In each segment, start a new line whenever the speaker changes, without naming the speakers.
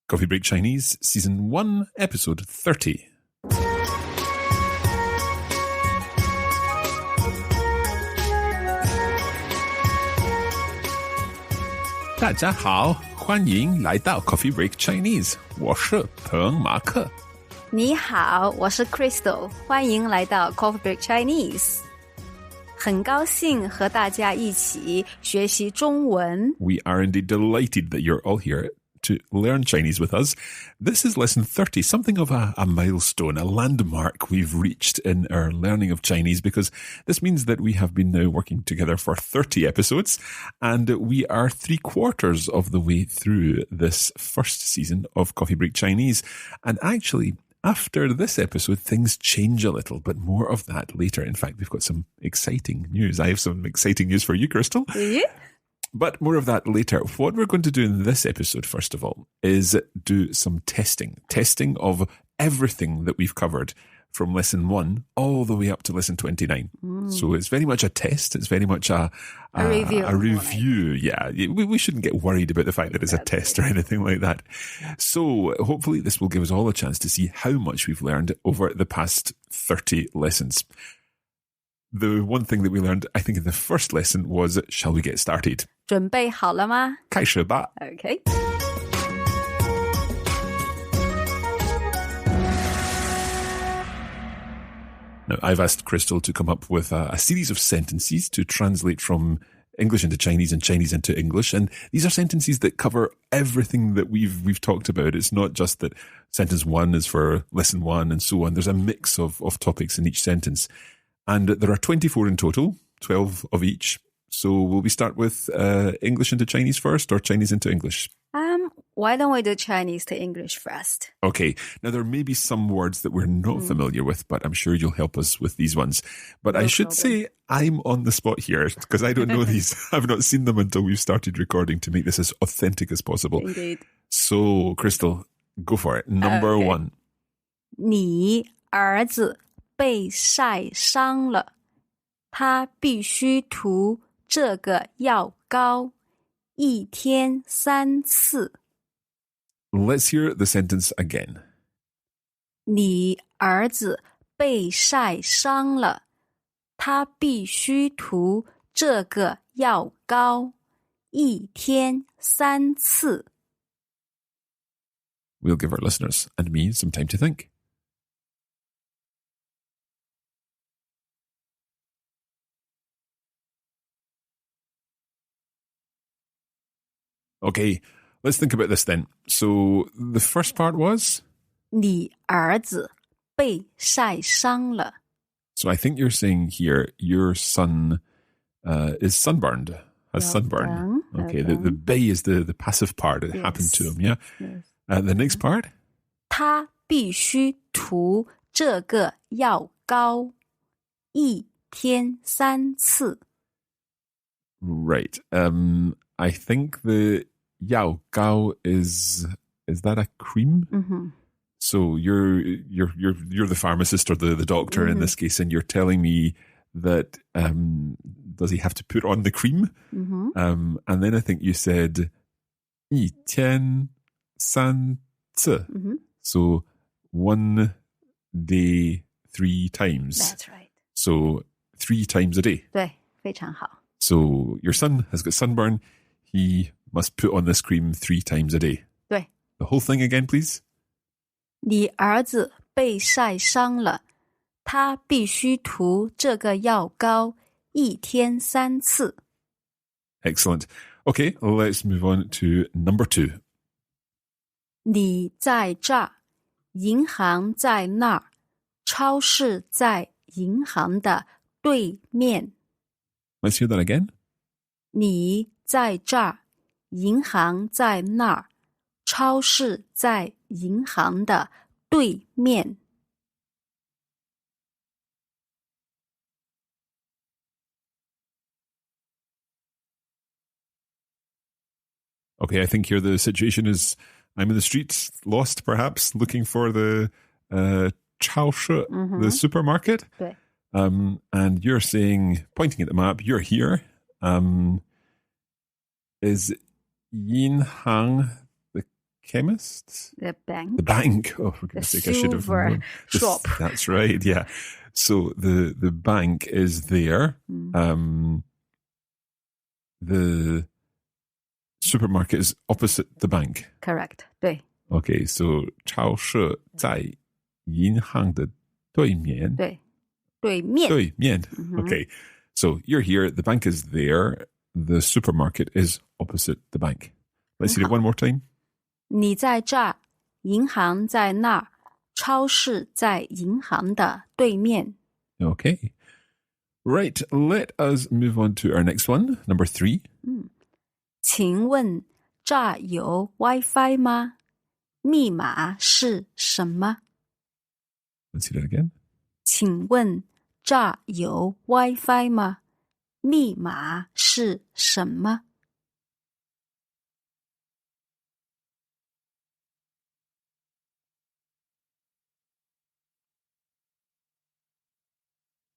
Coffee Break Chinese, Season 1, Episode 30. 大家好，欢迎来到 Coffee Break Chinese， 我是彭马克。
你好，我是 Crystal， 欢迎来到 Coffee Break Chinese。很高兴和大家一起学习中文。
We are indeed delighted that you're all here to learn Chinese with us. This is lesson 30, something of a milestone, a landmark we've reached in our learning of Chinese, because this means that we have been now working together for 30 episodes, and we are 3/4 of the way through this first season of Coffee Break Chinese. And actually, after this episode, things change a little, but more of that later. In fact, we've got some exciting news. I have some exciting news for you, Crystal.
Do you?
But more of that later. What we're going to do in this episode, first of all, is do some testing of everything that we've covered from lesson 1 all the way up to lesson 29. So it's very much a test. It's very much a
review.
A review, yeah. We shouldn't get worried about the fact that it's a test or anything like that. So hopefully this will give us all a chance to see how much we've learned over the past 30 lessons. The one thing that we learned, I think, in the first lesson was, shall we get started?
准备好了吗？
开始吧。
Okay.
Now, I've asked Crystal to come up with a series of sentences to translate from English into Chinese and Chinese into English. And these are sentences that cover everything that we've talked about. It's not just that sentence 1 is for lesson 1 and so on. There's a mix of topics in each sentence. And there are 24 in total, 12 of each. So will we start with English into Chinese first or Chinese into English?
Why don't we do Chinese to English first?
Okay. Now, there may be some words that we're not familiar with, but I'm sure you'll help us with these ones. But I should say I'm on the spot here because I don't know these. I've not seen them until we've started recording to make this as authentic as possible.
Indeed.
So, Crystal, go for it. Number 1.
你儿子被晒伤了，他必须涂这个药膏，一天3次。
Let's hear the sentence again.
你儿子被晒伤了，他必须涂这个药膏，一天3次。
We'll give our listeners and me some time to think. Okay, let's think about this then. So the first part was?
你儿子被晒伤了。
So I think you're saying here your son is sunburned, has sunburn. Okay, the bay is the passive part. It happened to him, yeah?
Yes.
The next part?
他必须涂这个药膏，一天3次。
Right. I think the Yao Gao is that a cream?
Mm-hmm.
So you're the pharmacist or the doctor in this case, and you're telling me that does he have to put on the cream?
Mm-hmm.
And then I think you said 一天3次. So 1 day 3 times.
That's right.
So 3 times a day.
对，非常好。
So your son has got sunburn. He must put on this cream 3 times a day.
对，
The whole thing again, please.
你儿子被晒伤了，他必须涂这个药膏，一天3次。
Excellent. Okay, let's move on to number 2.
你在这儿，银行在那儿，超市在银行的对面。
Let's hear that again.
你在这儿，银行在那儿，超市在银行的对面。
Okay, I think here the situation is I'm in the streets, lost perhaps, looking for the 超市, the supermarket.
对。
And you're saying, pointing at the map, you're here. Is 银行 chemist?
The bank.
The bank. Oh, for goodness sake, I should have
silver
known.
shop.
That's right, yeah. So the bank is there. The supermarket is opposite the bank.
Correct. 对
Okay, so 超市在银行的对面。
对对面。
对面. Okay, so you're here, the bank is there, the supermarket is opposite the bank. Let's see it one more time.
你在这儿，银行在那儿，超市在银行的对面。
Okay. Right, let us move on to our next one, number 3.
请问这儿有 WiFi 吗？密码是什么？
Let's see that again.
请问这儿有 WiFi 吗？密码是什么？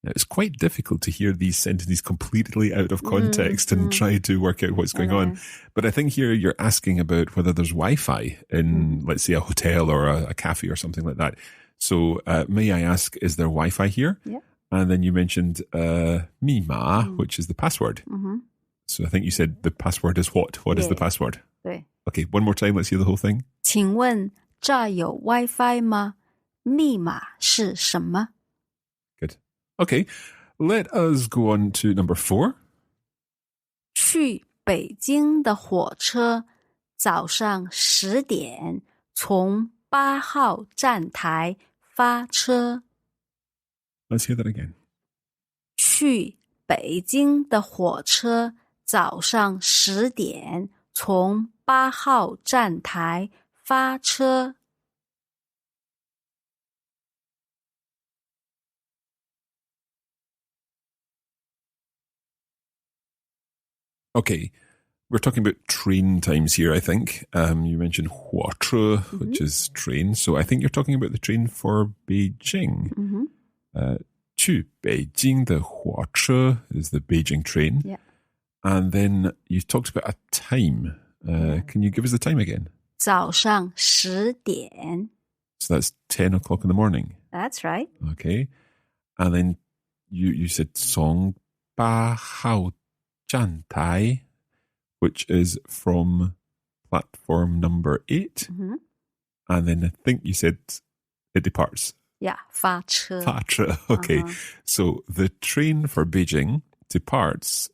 Now, it's quite difficult to hear these sentences completely out of context and try to work out what's going on. But I think here you're asking about whether there's Wi-Fi in, let's say, a hotel or a cafe or something like that. So may I ask, is there Wi-Fi here?
Yeah.
And then you mentioned Mima, which is the password. So I think you said the password is what? What is the password?
对
Okay, one more time. Let's hear the whole thing.
请问这儿有 WiFi 吗？密码是什么？
Good. Okay, let us go on to number 4.
去北京的火车早上10点从8号站台发车。
Let's hear that again.
去北京的火车早上10点从8号站台发车。
Okay, we're talking about train times here, I think. You mentioned 火车, which is train. So I think you're talking about the train for Beijing. 去北京的火车 is the Beijing train.
Yeah.
And then you talked about a time. Can you give us the time again?
早上10点。
So that's 10 o'clock in the morning.
That's right.
Okay. And then you said 从8号站台, which is from platform number 8. And then I think you said it departs.
Yeah, 发车。
发车. Okay. So the train for Beijing departs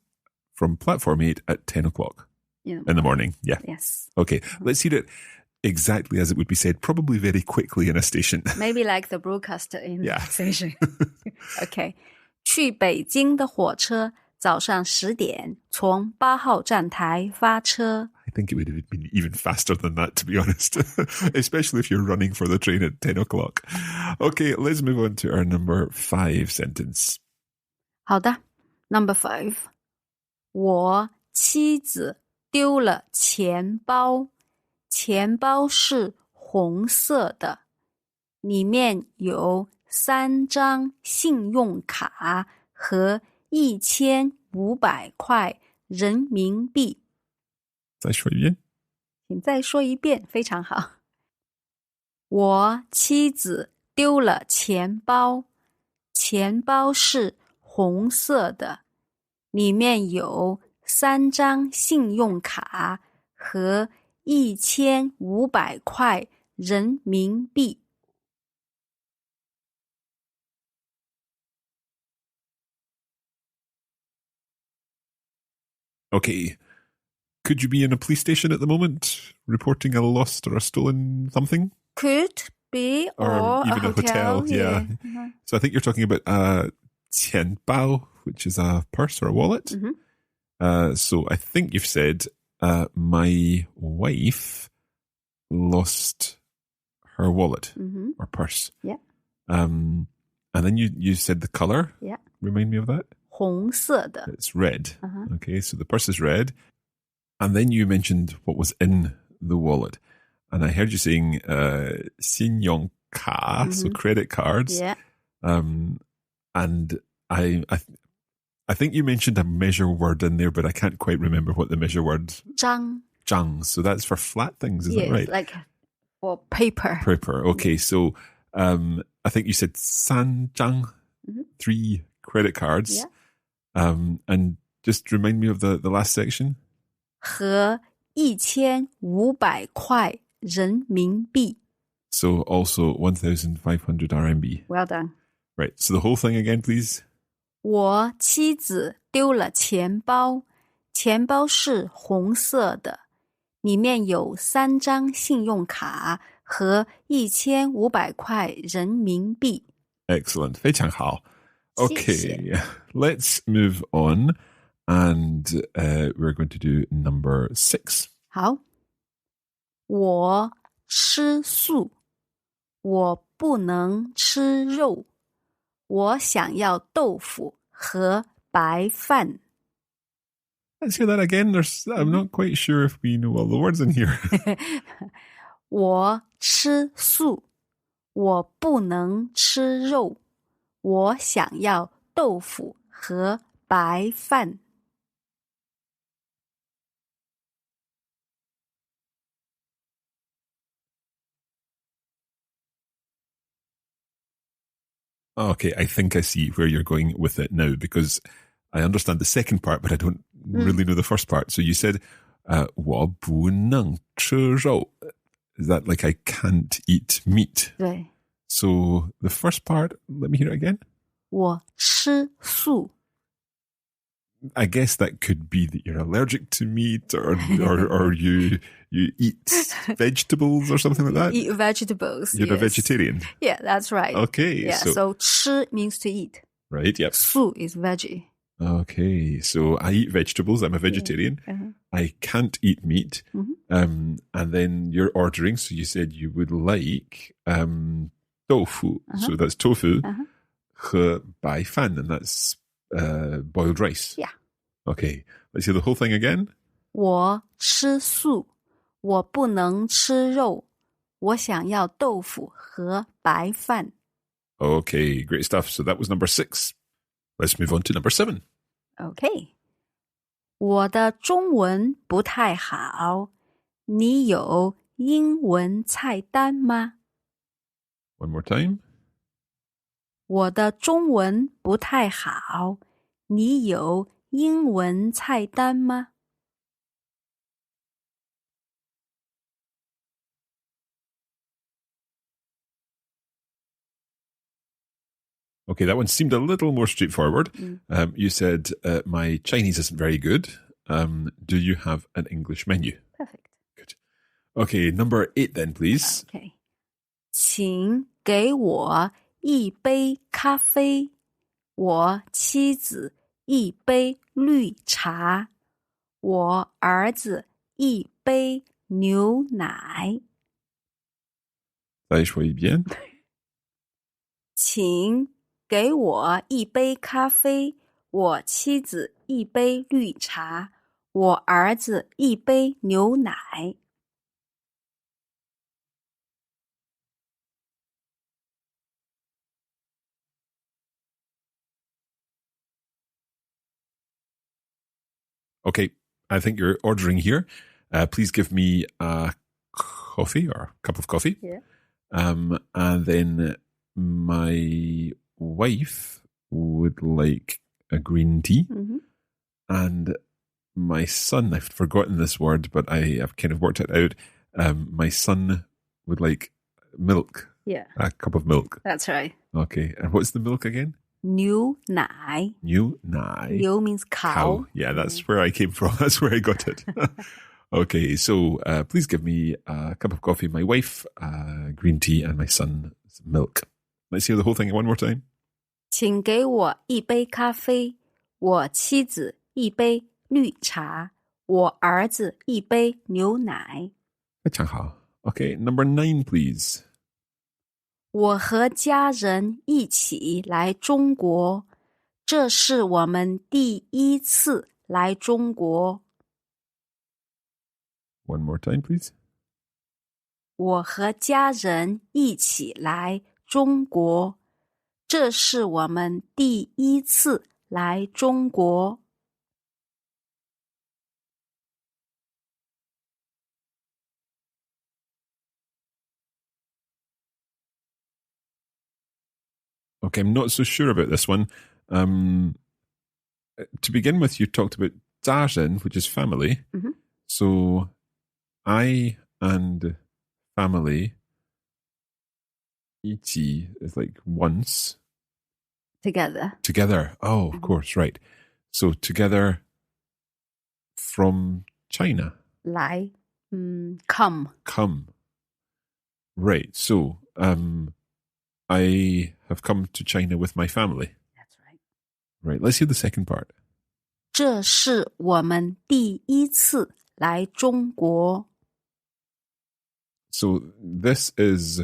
from platform 8 at 10 o'clock in the morning. Yeah.
Yes.
Okay. Let's hear it exactly as it would be said, probably very quickly in a station.
Maybe like the broadcaster in
Yeah.
the station. Okay. 去北京的火车早上10点从8号站台发车。
I think it would have been even faster than that, to be honest, especially if you're running for the train at 10 o'clock. Okay, let's move on to our number 5 sentence.
好的 Number 5. 我妻子丢了钱包，钱包是红色的，里面有3张信用卡和1500块人民币。
再说一遍。
请再说一遍，非常好。我妻子丢了钱包，钱包是红色的，里面有3张信用卡和1500块人民币。
Okay. Could you be in a police station at the moment, reporting a lost or a stolen something?
Could be, or
even
a hotel.
Yeah. So I think you're talking about 钱包, which is a purse or a wallet. So I think you've said, my wife lost her wallet or purse.
Yeah.
And then you said the colour.
Yeah.
Remind me of that.
红色的。
It's red. Okay, so the purse is red. And then you mentioned what was in the wallet. And I heard you saying 信用卡, so credit cards.
Yeah.
And I think you mentioned a measure word in there, but I can't quite remember what the measure word.
张
zhang. So that's for flat things, is
yes,
that right?
like for paper.
Paper. Okay, so I think you said san zhang, 3 credit cards.
Yeah.
And just remind me of the last section.
和1500块人民币
So also 1,500 RMB.
Well done.
Right, so the whole thing again, please.
我妻子丢了钱包，钱包是红色的，里面有3张信用卡和1500块人民币。
Excellent. 非常好.
谢谢。
Okay, let's move on. And we're going to do number 6.
好，我吃素，我不能吃肉，我想要豆腐和白饭。
Let's hear that again. I'm not quite sure if we know all the words in here.
我吃素，我不能吃肉，我想要豆腐和白饭。
Okay, I think I see where you're going with it now because I understand the second part, but I don't really know the first part. So you said, 我不能吃肉. Is that like I can't eat meat?
对，
So the first part, let me hear it again.
我吃素。
I guess that could be that you're allergic to meat or you eat vegetables or something like that.
Eat vegetables.
You're a vegetarian.
Yeah, that's right.
Okay.
Yeah, so 吃 means to eat.
Right, yep.
素 is veggie.
Okay, so I eat vegetables. I'm a vegetarian. I can't eat meat. And then you're ordering. So you said you would like tofu. So that's tofu. 和白饭, and that's boiled rice.
Yeah.
Okay, let's hear the whole thing again.
我吃素，我不能吃肉，我想要豆腐和白饭。
Okay, great stuff. So that was number 6. Let's move on to number 7.
OK， 我的中文不太好，你有英文菜单吗？
One more time.
我的中文不太好，你有英文菜单吗？
Okay, that one seemed a little more straightforward. You said, my Chinese isn't very good. Do you have an English menu?
Perfect.
Good. Okay, number 8 then, please.
OK， 请给我一杯咖啡，我妻子一杯绿茶，我儿子一杯牛奶。
Ça, je voyais bien.
请给我一杯咖啡，我妻子一杯绿茶，我儿子一杯牛奶。
Okay, I think you're ordering here. Please give me a coffee or a cup of coffee.
Yeah.
And then my wife would like a green tea. And my son, I've forgotten this word, but I've kind of worked it out. My son would like milk.
Yeah.
A cup of milk.
That's right.
Okay. And what's the milk again?
牛奶。
牛奶.
牛 means cow.
Yeah, that's where I came from. That's where I got it. Okay, so please give me a cup of coffee, my wife, green tea, and my son milk. Let's hear the whole thing one more time.
请给我一杯咖啡，我妻子一杯绿茶，我儿子一杯牛奶。
非常好. Okay, number 9, please.
我和家人一起来中国，这是我们第一次来中国。
One more time, please.
我和家人一起来中国，这是我们第一次来中国。
Okay, I'm not so sure about this one. To begin with, you talked about 家人, which is family.
Mm-hmm.
So I and family 一起 is like once.
Together.
Oh, of course, right. So together from China.
来, come.
Come. Right. So I have come to China with my family.
That's right.
Right. Let's hear the second part.
这是我们第一次来中国。
So this is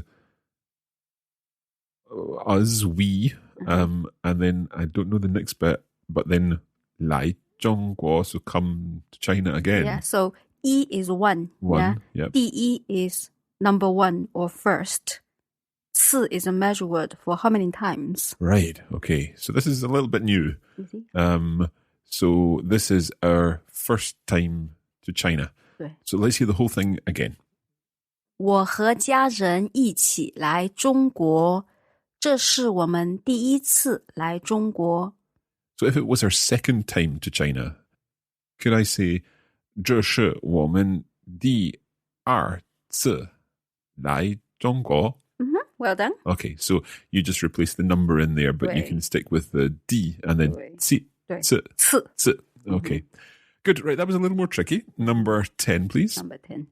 us, we, and then I don't know the next bit, but then 来中国, so come to China again.
Yeah, so 一 is one.
One,
yeah.
yep.
第一 is number one or first. 次 is a measure word for how many times.
Right. Okay. So this is a little bit new.
Easy.
So this is our first time to China.
对。
So let's hear the whole thing again.
我和家人一起来中国，这是我们第一次来中国。
So if it was our second time to China, could I say 这是我们第二次来中国?
Well done.
Okay, so you just replace the number in there, but you
对。
can stick with the D and then
对。
ci,
对。
ci,
次
ci. Okay. Good. Right, that was a little more tricky. Number 10, please.
Number 10.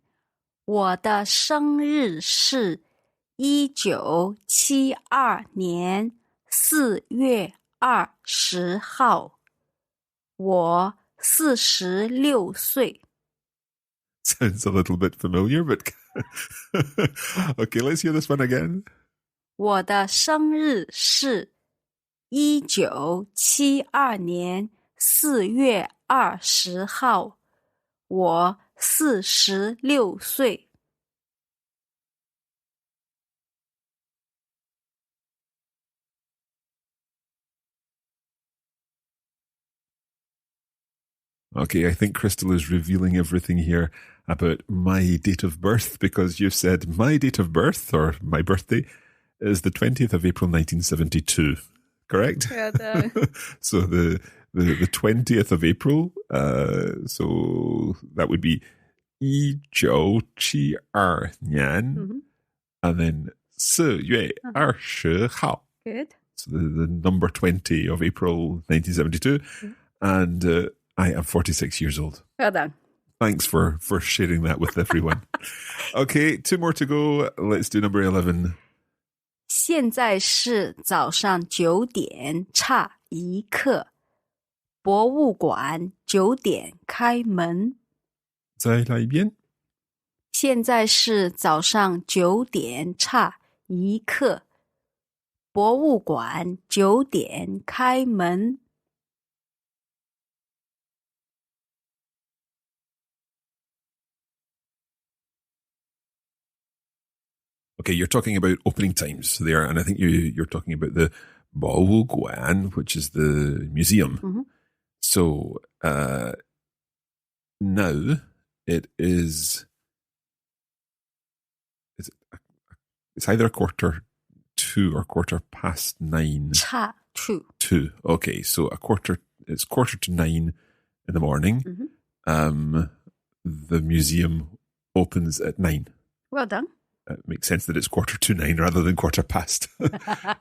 我的生日是1972年4月20号。我46岁。
Sounds a little bit familiar, but okay, let's hear this one again.
我的生日是1972年4月20号。我46岁。
Okay, I think Crystal is revealing everything here about my date of birth because you've said my date of birth, or my birthday, is the 20th of April 1972. Correct? So the 20th of April, so that would be 1972年, and then 4月20号.
Good.
So the number 20 of April 1972. And I am 46 years old.
Well done.
Thanks for sharing that with everyone. Okay, 2 more to go. Let's do number 11.
现在是早上9点差1刻。博物馆9点开门。
再来一遍。
现在是早上9点差1刻。博物馆9点开门。
Okay, you're talking about opening times there, and I think you're talking about the 博物馆, which is the museum. So now it is. It's either 1:45 or 9:15.
差 2.
2. Okay, so it's 8:45 in the morning. The museum opens at 9.
Well done.
It makes sense that it's 9:15 rather than 1:15.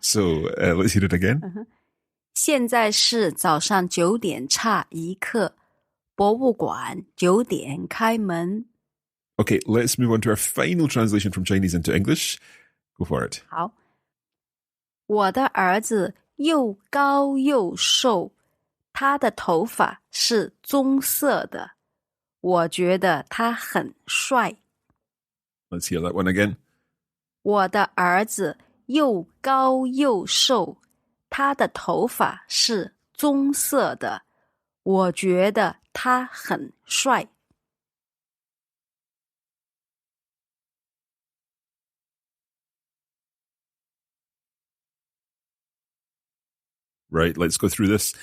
So let's hear it again.
现在是早上9点差1刻。博物馆9点开门。
Okay, let's move on to our final translation from Chinese into English. Go for it.
好，我的儿子又高又瘦，他的头发是棕色的，我觉得他很帅。
Let's hear that one again.
我的儿子又高又瘦，他的头发是棕色的，我觉得他很帅。
Right, let's go through this.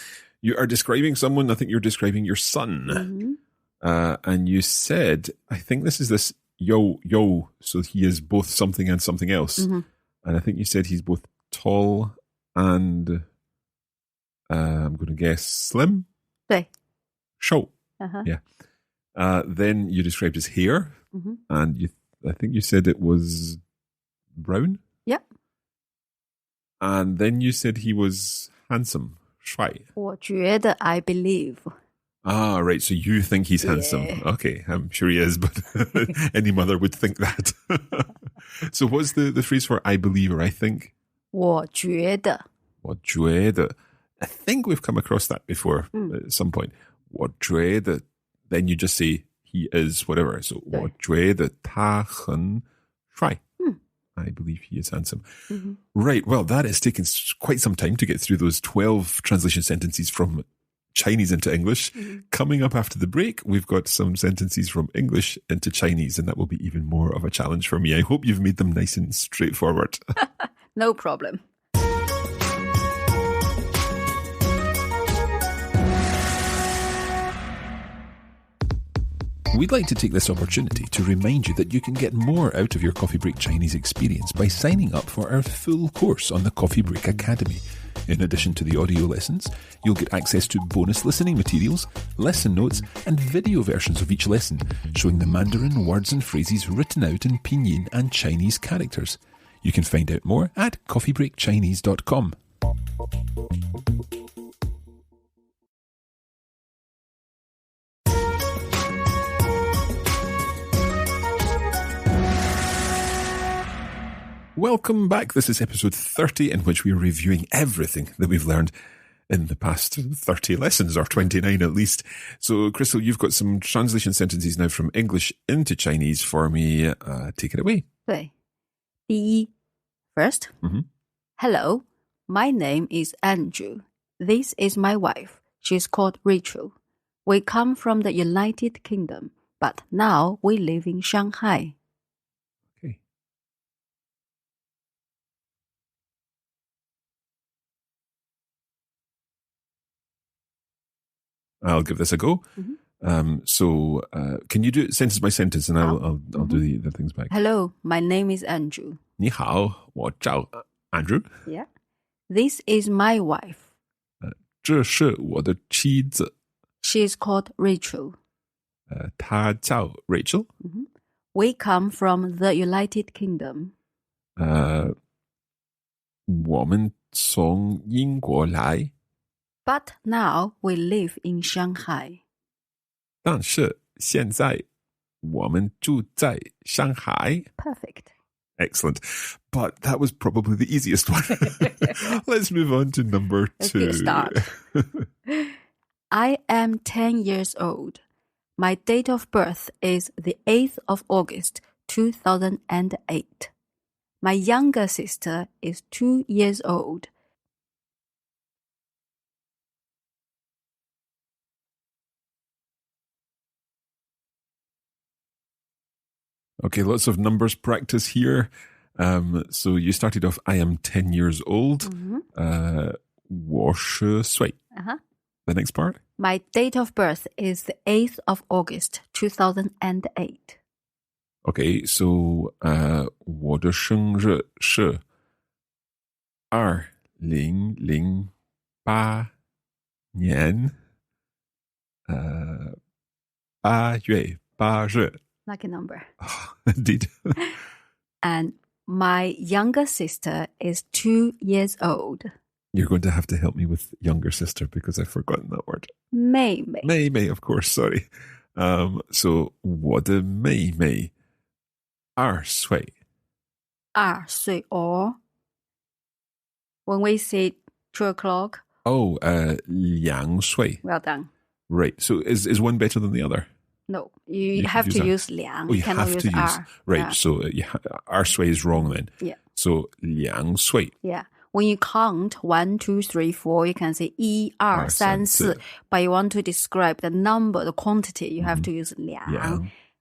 You are describing someone, I think you're describing your son. And you said, I think this is this yo, so he is both something and something else. And I think you said he's both tall and I'm going to guess slim,
对
short.
Uh-huh.
Yeah. Then you described his hair, and I think you said it was brown.
Yep.
And then you said he was handsome, 帅.
我觉得 I believe.
Ah, right. So you think he's handsome. Okay, I'm sure he is, but any mother would think that. So what's the phrase for I believe or I think?
我觉得
我觉得. I think we've come across that before at some point. 我觉得, then you just say he is whatever. So 我觉得他很帅. I believe he is handsome. Right. Well, that has taken quite some time to get through those 12 translation sentences from Chinese into English. Coming up after the break, we've got some sentences from English into Chinese, and that will be even more of a challenge for me. I hope you've made them nice and straightforward.
No problem.
We'd like to take this opportunity to remind you that you can get more out of your Coffee Break Chinese experience by signing up for our full course on the Coffee Break Academy. In addition to the audio lessons, you'll get access to bonus listening materials, lesson notes, and video versions of each lesson, showing the Mandarin words and phrases written out in Pinyin and Chinese characters. You can find out more at coffeebreakchinese.com. Welcome back. This is episode 30, in which we're reviewing everything that we've learned in the past 30 lessons, or 29 at least. So, Crystal, you've got some translation sentences now from English into Chinese for me. Take it away.
对，第一 First, Hello, my name is Andrew. This is my wife. She's called Rachel. We come from the United Kingdom, but now we live in Shanghai.
Okay. I'll give this a go. So, can you do it sentence by sentence, and I'll do the things back.
Hello, my name is Andrew.
你好，我叫 Andrew.
Yeah. This is my wife.
这是我的妻子，
She's called Rachel.
她叫 Rachel.
We come from the United Kingdom.
我们从英国来，
But now we live in Shanghai.
但是现在我们住在上海。
Perfect.
Excellent. But that was probably the easiest one. Let's move on to number 2.
Let's get a start. I am 10 years old. My date of birth is the 8th of August, 2008. My younger sister is 2 years old.
Okay, lots of numbers practice here. So you started off, I am 10 years old. 我10岁. The next part?
My date of birth is the 8th of August, 2008.
Okay, so 我的生日是2008年8月8日.
Lucky number.
Indeed.
And my younger sister is 2 years old.
You're going to have to help me with younger sister because I've forgotten that word.
妹妹.
May, of course, sorry. So 我的妹妹2岁.
2岁 or when we say 2 o'clock.
Oh, 2岁.
Well done.
Right. So is one better than the other?
No, you have to use 2.
Oh, you
cannot
have
use
to use.
R.
Right.
Yeah.
So 2岁 is wrong then.
Yeah.
So 2岁.
Yeah. When you count 1, 2, 3, 4, you can say 1, 2, 3, 4. But you want to describe the number, the quantity, you have to use 2.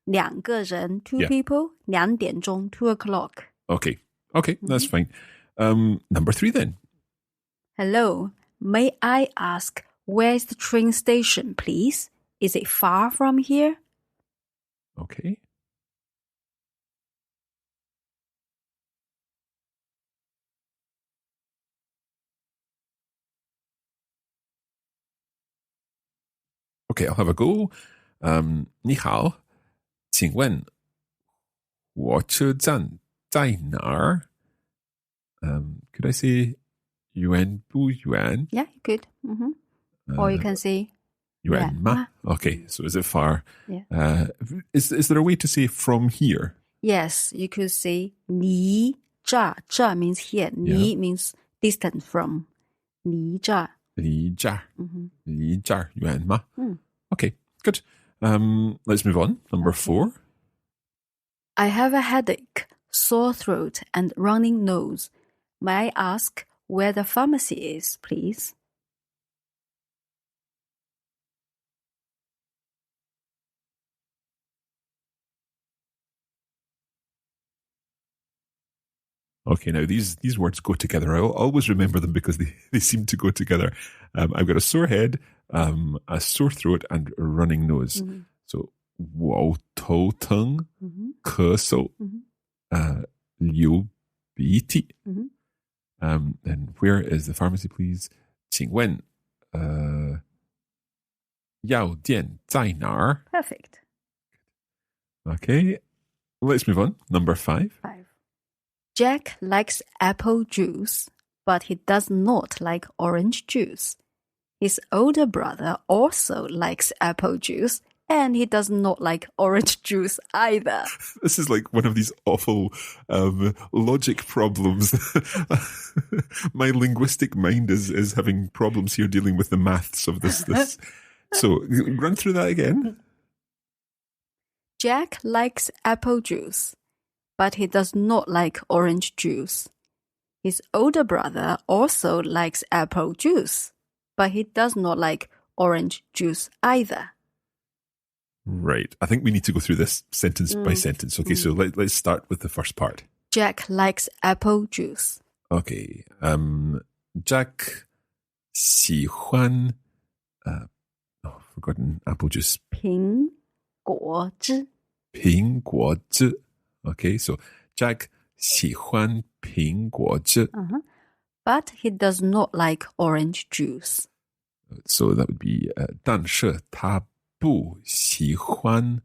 2个人, 2
Yeah.
people, 2点钟, 2 o'clock.
Okay, that's fine. Number 3 then.
Hello, may I ask where is the train station, please? Is it far from here?
Okay. Okay, I'll have a go. 你好，请问火车站在哪儿? Could I say 远不远?
Yeah, you could. Or you can say
远吗? Okay, so is it far?
Yeah.
Is there a way to say from here?
Yes, you could say 离这儿. 这儿 means here. 离 means distant from. 离这儿.
离这儿.离这儿远吗? Okay, good. Let's move on. Number 4.
I have a headache, sore throat, and running nose. May I ask where the pharmacy is, please?
Okay, now these words go together. I'll always remember them because they seem to go together. I've got a sore head, a sore throat, and a running nose. So, 我头疼, 咳嗽, 流鼻涕. And where is the pharmacy, please? 请问, 药店在哪儿?
Perfect.
Okay, let's move on. Number 5.
5. Jack likes apple juice, but he does not like orange juice. His older brother also likes apple juice, and he does not like orange juice either.
This is like one of these awful logic problems. My linguistic mind is having problems here dealing with the maths of this. So run through that again.
Jack likes apple juice, but he does not like orange juice. His older brother also likes apple juice, but he does not like orange juice either.
Right. I think we need to go through this sentence by sentence. Okay, so let's start with the first part.
Jack likes apple juice.
Okay. Jack 喜欢 forgotten apple juice.
苹果汁.
苹果汁. Okay, so Jack 喜欢苹果汁.
But he does not like orange juice.
So that would be 但是他不喜欢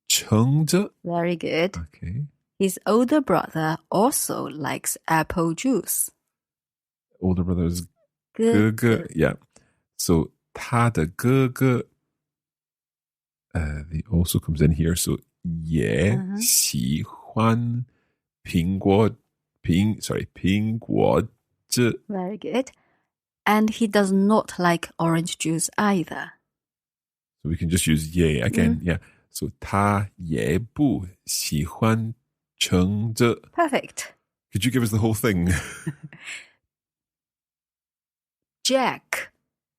橙汁.
Very good.
Okay.
His older brother also likes apple juice.
Older brother's 哥哥. Yeah. So 他的哥哥 the also comes in here. So 也喜欢苹果汁.
Very good. And he does not like orange juice either.
So we can just use 也 again. Yeah. So 他也不喜欢橙汁.
Perfect.
Could you give us the whole thing?
Jack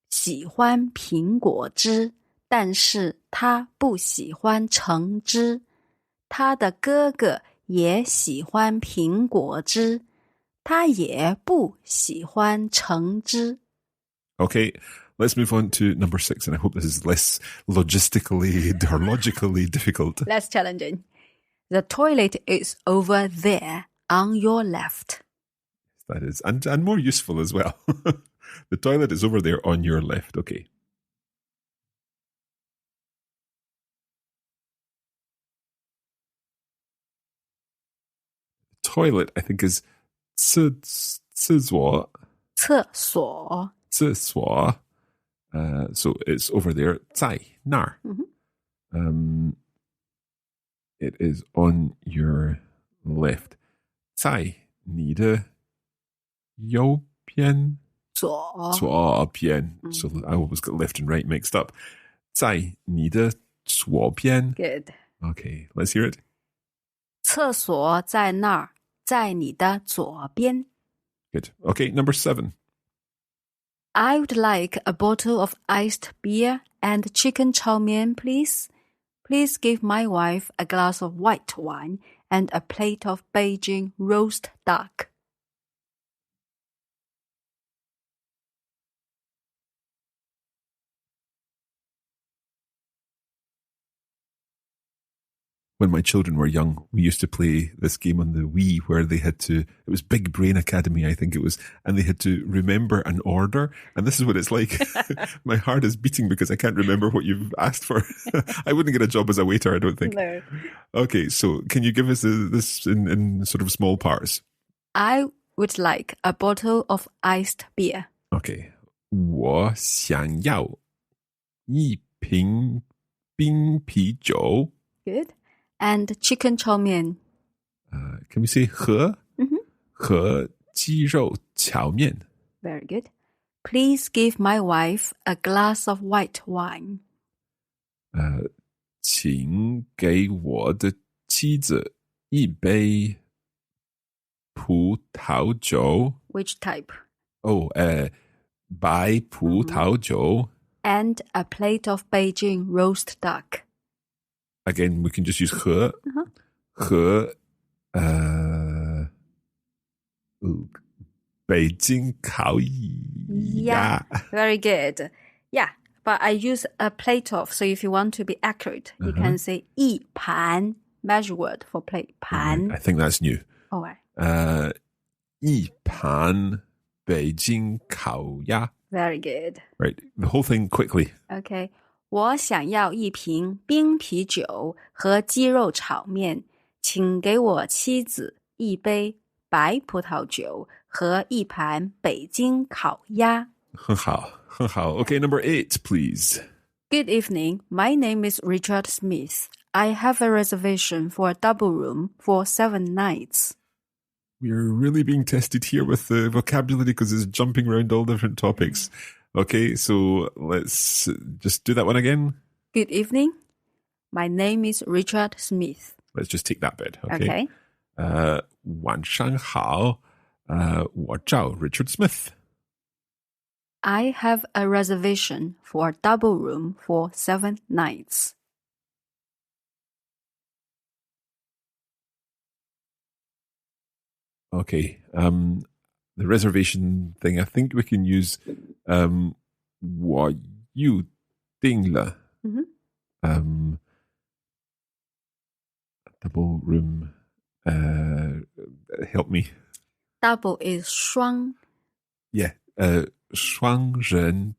喜欢苹果汁，但是他不喜欢橙汁。他的哥哥也喜欢苹果汁，他也不喜欢橙汁。
Okay, let's move on to number 6, and I hope this is less logically difficult.
Less challenging. The toilet is over there on your left.
That is, and more useful as well. The toilet is over there on your left. Okay. Toilet, I think, is 厕所.
厕所.
厕所. So it's over there. 在那儿. It is on your left. 在你的右边. 左边. So I always got left and right mixed up. 在你的左边.
Good.
Okay, let's hear it.
厕所在那儿，在你的左边。
Good. Okay, number 7.
I would like a bottle of iced beer and chicken chow mein, please. Please give my wife a glass of white wine and a plate of Beijing roast duck.
when my children were young, we used to play this game on the Wii where they had to, it was Big Brain Academy, I think it was, and they had to remember an order. And this is what it's like. My heart is beating because I can't remember what you've asked for. I wouldn't get a job as a waiter, I don't think.
No.
Okay, so can you give us this in sort of small parts?
I would like a bottle of iced beer.
Okay. 我想要一瓶冰啤酒.
Good. And chicken chow mein.
Can we say 和?
Mm-hmm.
和鸡肉炒面.
Very good. Please give my wife a glass of white wine.
请给我的妻子一杯葡萄酒.
Which type?
Oh, 白葡萄酒.
And a plate of Beijing roast duck.
Again, we can just use 和.
Uh-huh.
和北京烤鸭.
Very good. Yeah, but I use a plate of. So if you want to be accurate, you can say 一盘, measure word for plate. 盘.
I think that's new.
All right.
一盘北京烤鸭.
Very good.
Right, the whole thing quickly.
Okay. 我想要一瓶冰啤酒和鸡肉炒面，请给我妻子一杯白葡萄酒和一盘北京烤鸭。
很好，很好. Okay, number 8, please.
Good evening. My name is Richard Smith. I have a reservation for a double room for 7 nights.
We're really being tested here with the vocabulary because it's jumping around all different topics. Okay, so let's just do that one again.
Good evening. My name is Richard Smith.
Let's just take that bit. Okay.
Okay.
晚上好，我叫 Richard Smith.
I have a reservation for a double room for 7 nights.
Okay. The reservation thing, I think we can use 我预定了.
Mm-hmm.
Double room. Help me.
Double is 双.
Yeah. 双人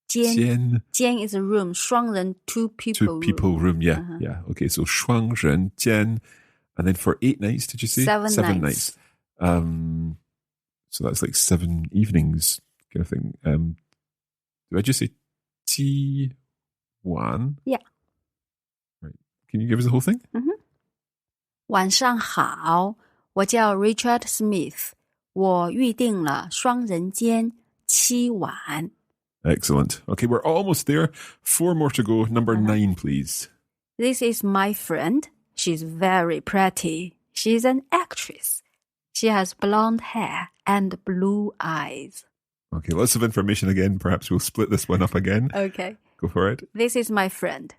间. 间 is a room. 双人, two people
Two people room. Yeah.
Uh-huh.
Yeah. Okay. So 双人间. And then for 8 nights, did you say?
7 nights.
So that's like 7 evenings kind of thing. Do I just say 七晚?
Yeah.
Right. Can you give us the whole thing?
Mm-hmm. 晚上好，我叫 Richard Smith，我预定了双人间7晚。
Excellent. Okay, we're almost there. 4 more to go. Number 9, please.
This is my friend. She's very pretty. She's an actress. She has blonde hair and blue eyes.
Okay, lots of information again. Perhaps we'll split this one up again.
Okay.
Go for it.
This is my friend.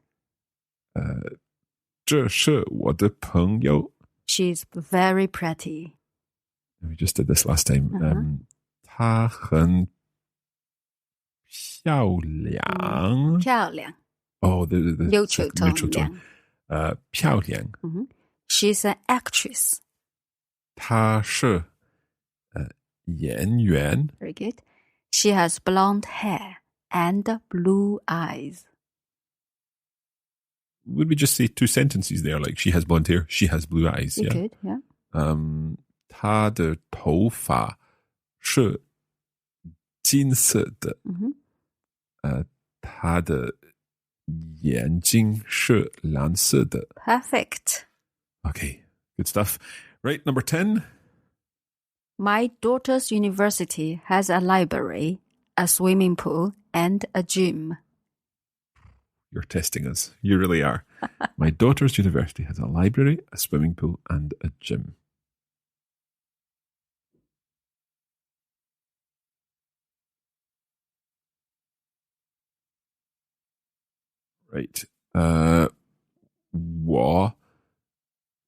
这是我的朋友.
She's very pretty.
We just did this last time.
Uh-huh.
她很漂亮.
漂亮.
Oh, the
neutral tone.
漂亮.
Mm-hmm. She's an actress.
她是演员.
Very good. She has blonde hair and blue eyes.
Would we just say 2 sentences there? Like, she has blonde hair, she has blue eyes.
You
Yeah.
could, yeah.
她的头发是金色的.
Mm-hmm.
她的眼睛是蓝色的.
Perfect.
Okay, good stuff. Right, number 10.
My daughter's university has a library, a swimming pool, and a gym.
You're testing us. You really are. My daughter's university has a library, a swimming pool, and a gym. Right. 我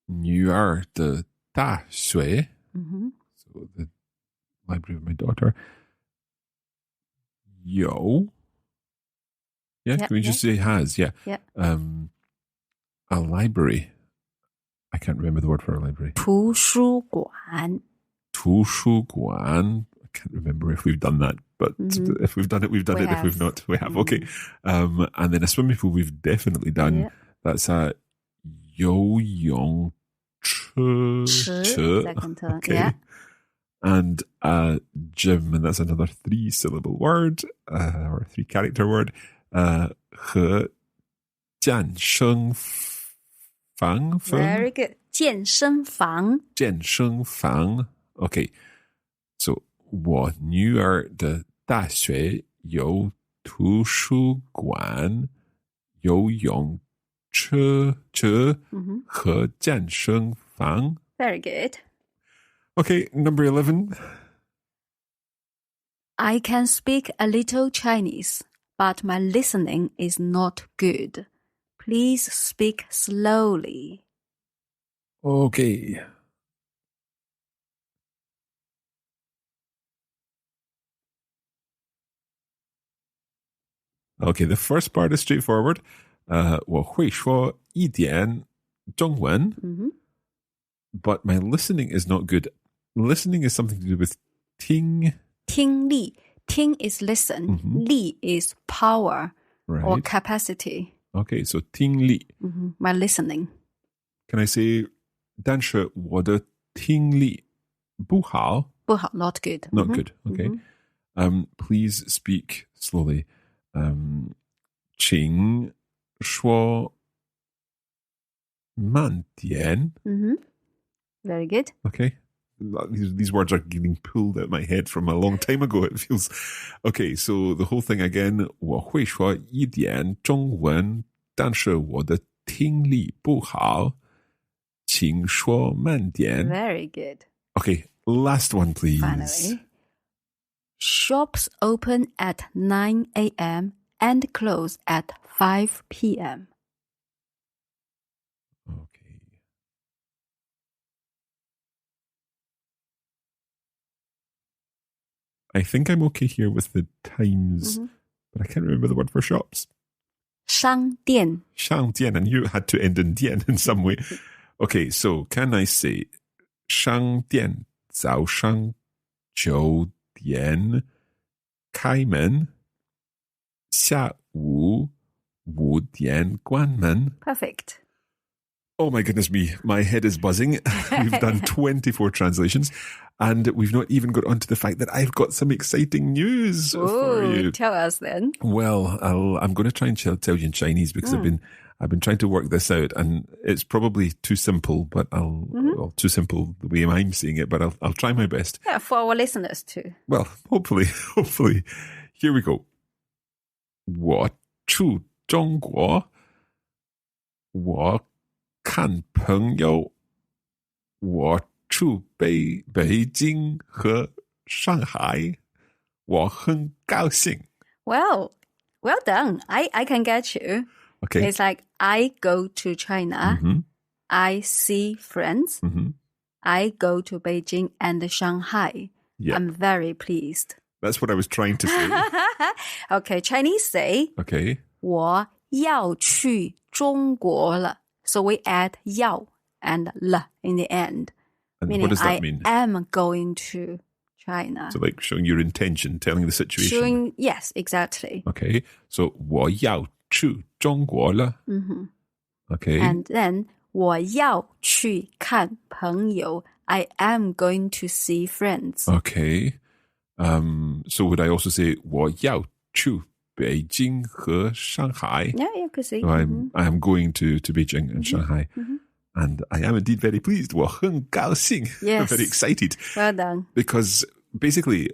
女儿的大学.
Mm-hmm.
So the library of my daughter. 有. Yeah,
Yep,
can we just say has? Yeah.
Yep.
A library. I can't remember the word for a library.
图书馆
图书馆. I can't remember if we've done that, but if we've done it, we've done
We
it.
have.
If we've not, we have. Okay. And then a swimming pool we've definitely done.
Yeah.
That's a 游泳池.
Second term.
Okay.
Yeah.
And a gym, and that's another 3-syllable word, or 3-character word. 和健身房.
Very good. 健身房
健身房. Okay. So, 我女儿的大学有图书馆、游泳池和健身房.
Very good.
Okay, number 11.
I can speak a little Chinese, but my listening is not good. Please speak slowly.
Okay. Okay, the first part is straightforward. 我会说一点中文, but my listening is not good. Listening is something to do with 听.
听力. 听 is listen. 力 is power
Right.
or capacity.
Okay, so 听力.
My listening.
Can I say, 但是我的听力不好?
不好, not good.
Not good. Okay. Please speak slowly. 请说慢点.
Very good.
Okay. These words are getting pulled out of my head from a long time ago, it feels. Okay, so the whole thing again. 我会说一点中文，但是我的听力不好，请说慢点.
Very good.
Okay, last one, please.
Finally. Shops open at 9 a.m. and close at 5 p.m.
Okay. I think I'm okay here with the times, but I can't remember the word for shops.
商店.
商店, and you had to end in 店 in some way. Okay, so can I say 商店早上9点开门，下午5点关门?
Perfect.
Oh my goodness me, my head is buzzing. We've done 24 translations, and we've not even got onto the fact that I've got some exciting news for you.
Tell us then.
Well, I'm going to try and tell you in Chinese because I've been trying to work this out, and it's probably too simple, but well, too simple the way I'm saying it, but I'll try my best.
Yeah, for our listeners too.
Well, hopefully. Here we go. 我去中国，我看朋友，我去北京和上海，我很高兴。
Well done. I can get you.
Okay.
It's like I go to China. I see friends. I go to Beijing and Shanghai.
Yeah.
I'm very pleased.
That's what I was trying to say.
Okay, Chinese say,
Okay.
我要去中国了. So we add 要 and 了 in the end.
And
Meaning
what does that
I
mean?
am going to China.
So like showing your intention, telling the situation.
Showing, yes, exactly.
Okay. So 我要去中国了. Okay.
And then 我要去看朋友. I am going to see friends.
Okay. So would I also say 我要去北京和上海?
Yeah, you could see.
So I am going to Beijing and Shanghai. And I am indeed very pleased. 我很高兴.
Yes.
I'm very excited.
Well done.
Because basically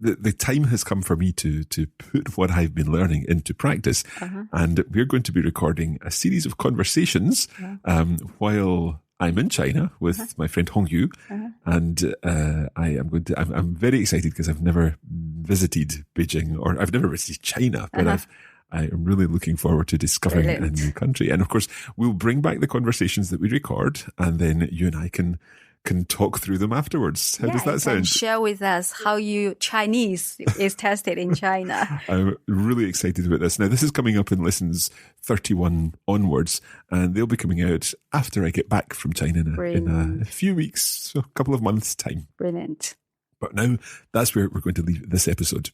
the time has come for me to put what I've been learning into practice. And we're going to be recording a series of conversations while I'm in China with my friend Hong Yu. And I'm very excited because I've never visited Beijing, or I've never visited China, but I am really looking forward to discovering a new country. And of course, we'll bring back the conversations that we record, and then you and I can can talk through them afterwards. How does that sound?
And share with us how your Chinese is tested in China.
I'm really excited about this. Now, this is coming up in lessons 31 onwards, and they'll be coming out after I get back from China in a few weeks, so a couple of months' time.
Brilliant.
But now, that's where we're going to leave this episode.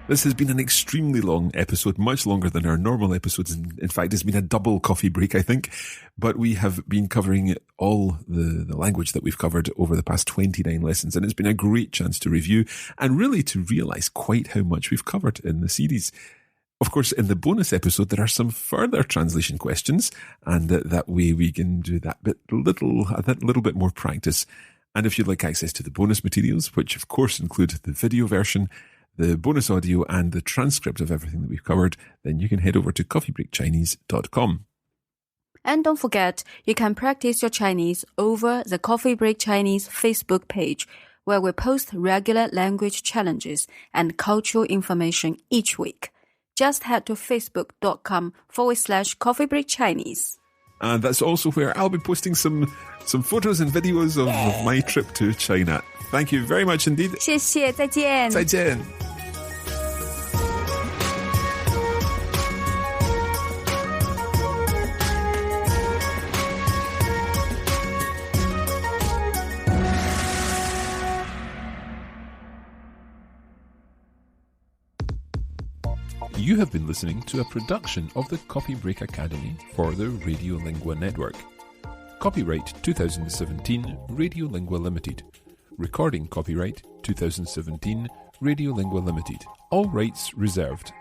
This has been an extremely long episode, much longer than our normal episodes. In fact, it's been a double coffee break, I think. But we have been covering all the language that we've covered over the past 29 lessons. And it's been a great chance to review and really to realize quite how much we've covered in the series. Of course, in the bonus episode, there are some further translation questions. And that way we can do that little bit more practice. And if you'd like access to the bonus materials, which of course include the video version, the bonus audio and the transcript of everything that we've covered, then you can head over to coffeebreakchinese.com.
And don't forget, you can practice your Chinese over the Coffee Break Chinese Facebook page, where we post regular language challenges and cultural information each week. Just head to facebook.com/coffeebreakchinese.
And that's also where I'll be posting some photos and videos of my trip to China. Thank you very much indeed.
谢谢，再见。
再见。You have been listening to a production of the Coffee Break Academy for the Radiolingua Network. Copyright 2017 Radiolingua Limited. Recording copyright 2017 Radiolingua Limited. All rights reserved.